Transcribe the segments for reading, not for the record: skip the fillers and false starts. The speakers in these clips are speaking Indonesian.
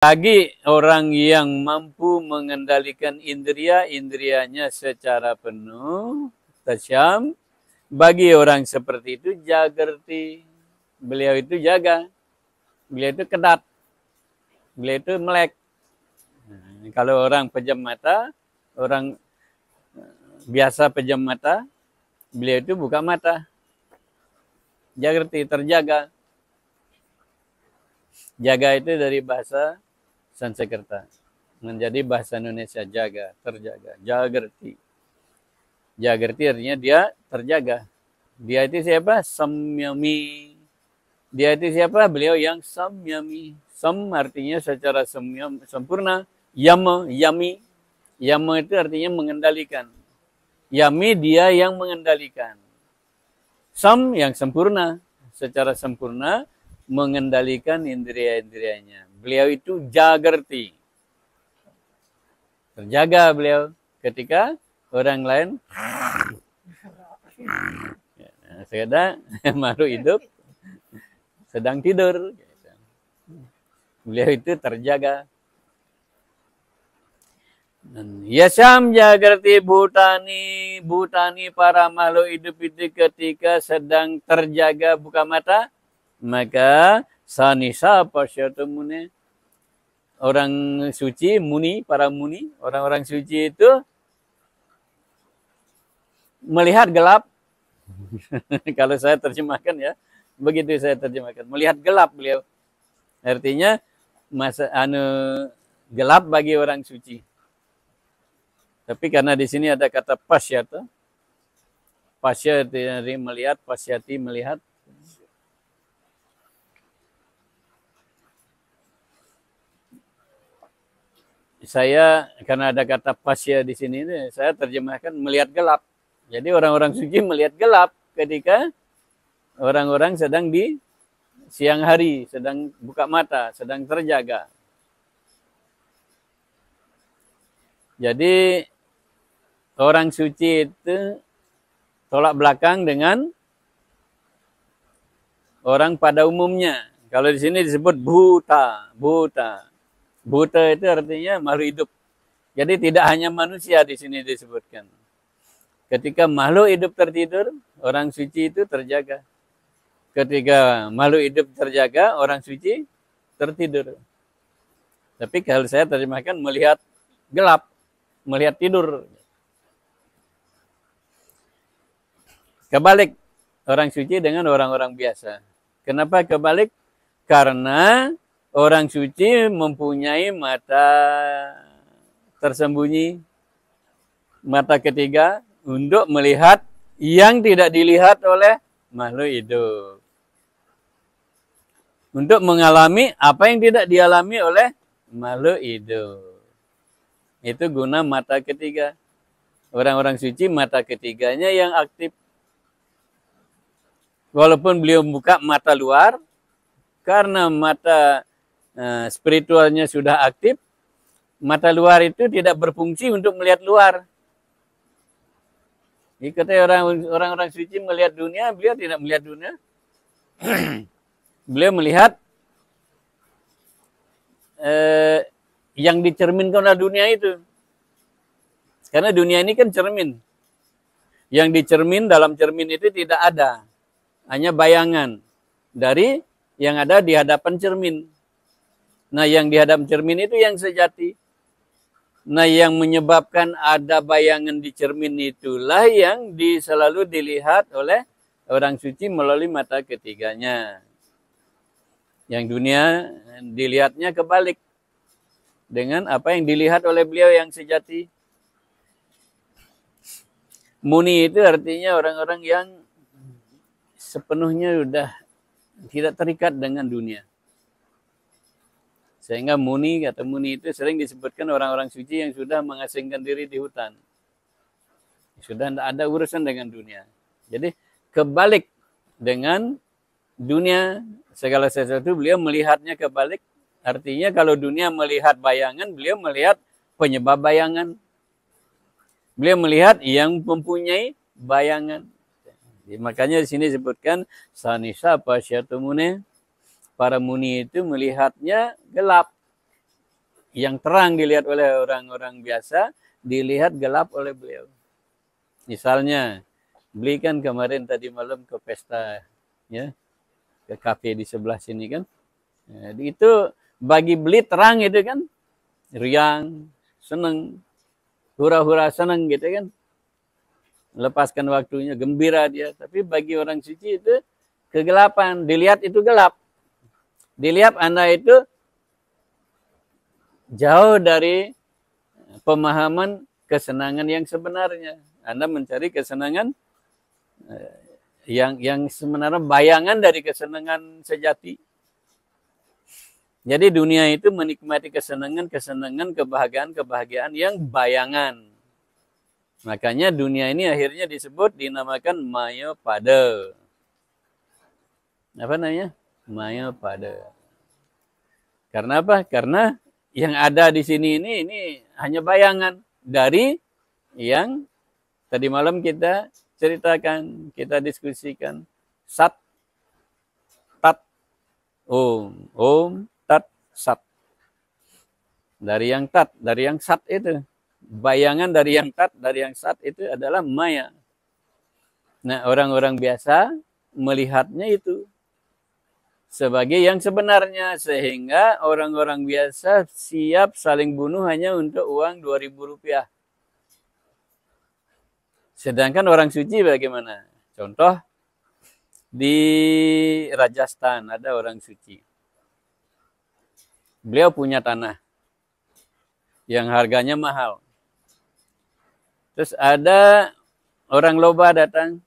Bagi orang yang mampu mengendalikan indria-indrianya secara penuh, tasyam, bagi orang seperti itu jagerti. Beliau itu jaga. Beliau itu kedat. Beliau itu melek. Nah, kalau orang pejam mata, orang biasa pejam mata, beliau itu buka mata. Jagerti, terjaga. Jaga itu dari bahasa Sanskerta menjadi bahasa Indonesia, jaga, terjaga, jagerti. Jagerti artinya dia terjaga. Dia itu siapa? Samyami. Dia itu siapa? Beliau yang samyami. Sam artinya secara sempurna. Yama, yami. Yama itu artinya mengendalikan. Yami dia yang mengendalikan. Sam yang sempurna. Secara sempurna mengendalikan indria-indrianya. Beliau itu jagerti. Terjaga beliau ketika orang lain sedang makhluk hidup sedang tidur. Beliau itu terjaga. Yasam jagerti bhutani. Bhutani para makhluk hidup itu ketika sedang terjaga buka mata. Maka sanisa pasyatumune. Orang suci, muni, para muni, orang-orang suci itu melihat gelap. Kalau saya terjemahkan ya, begitu saya terjemahkan. Melihat gelap beliau. Artinya gelap bagi orang suci. Tapi karena di sini ada kata pasyata. Pasya dari melihat, pasyati melihat. Saya karena ada kata pasya di sini, saya terjemahkan melihat gelap. Jadi orang-orang suci melihat gelap ketika orang-orang sedang di siang hari, sedang buka mata, sedang terjaga. Jadi orang suci itu tolak belakang dengan orang pada umumnya. Kalau di sini disebut buta, buta. Buta itu artinya makhluk hidup. Jadi tidak hanya manusia di sini disebutkan. Ketika makhluk hidup tertidur, orang suci itu terjaga. Ketika makhluk hidup terjaga, orang suci tertidur. Tapi kalau saya terjemahkan melihat gelap, melihat tidur. Kebalik orang suci dengan orang-orang biasa. Kenapa kebalik? Karena orang suci mempunyai mata tersembunyi, mata ketiga untuk melihat yang tidak dilihat oleh makhluk hidup. Untuk mengalami apa yang tidak dialami oleh makhluk hidup. Itu guna mata ketiga. Orang-orang suci mata ketiganya yang aktif. Walaupun beliau buka mata luar, karena mata spiritualnya sudah aktif, mata luar itu tidak berfungsi untuk melihat luar. Jadi kata orang-orang suci melihat dunia, beliau tidak melihat dunia. Beliau melihat yang dicerminkan oleh dunia itu. Karena dunia ini kan cermin. Yang dicermin dalam cermin itu tidak ada. Hanya bayangan dari yang ada di hadapan cermin. Nah, yang di hadapan cermin itu yang sejati. Nah, yang menyebabkan ada bayangan di cermin itulah yang selalu dilihat oleh orang suci melalui mata ketiganya. Yang dunia dilihatnya kebalik. Dengan apa yang dilihat oleh beliau yang sejati. Muni itu artinya orang-orang yang sepenuhnya sudah tidak terikat dengan dunia. Sehingga muni, kata muni itu sering disebutkan orang-orang suci yang sudah mengasingkan diri di hutan. Sudah tidak ada urusan dengan dunia. Jadi kebalik dengan dunia, segala sesuatu beliau melihatnya kebalik. Artinya kalau dunia melihat bayangan, beliau melihat penyebab bayangan. Beliau melihat yang mempunyai bayangan. Makanya di sini disebutkan sanisa pasyatumune. Para muni itu melihatnya gelap. yang terang dilihat oleh orang-orang biasa, dilihat gelap oleh beliau. Misalnya, beli kan kemarin tadi malam ke pesta, ya, ke kafe di sebelah sini kan. Nah, itu bagi beli terang itu kan, riang, seneng, hura-hura seneng gitu kan. Lepaskan waktunya, gembira dia. Tapi bagi orang suci itu kegelapan, dilihat itu gelap. Dilihat Anda itu jauh dari pemahaman kesenangan yang sebenarnya. Anda mencari kesenangan yang sebenarnya bayangan dari kesenangan sejati. Jadi dunia itu menikmati kesenangan, kebahagiaan yang bayangan. Makanya dunia ini akhirnya dinamakan maya pada. Apa namanya? Maya pada. Karena apa? Karena yang ada di sini ini hanya bayangan dari yang tadi malam kita ceritakan, kita diskusikan. Sat, tat, om, tat, sat. Dari yang tat, dari yang sat itu. Bayangan dari yang tat, dari yang sat itu adalah maya. Nah, orang-orang biasa melihatnya itu sebagai yang sebenarnya, sehingga orang-orang biasa siap saling bunuh hanya untuk uang Rp2.000. Sedangkan orang suci bagaimana? Contoh, di Rajasthan ada orang suci. Beliau punya tanah yang harganya mahal. Terus ada orang loba datang,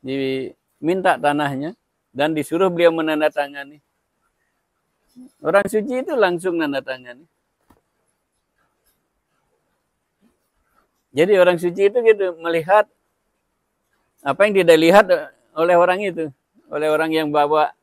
diminta tanahnya, dan disuruh beliau menandatangani. Orang suci itu langsung menandatangani. Jadi orang suci itu gitu, melihat apa yang tidak lihat oleh orang itu. Oleh orang yang bawa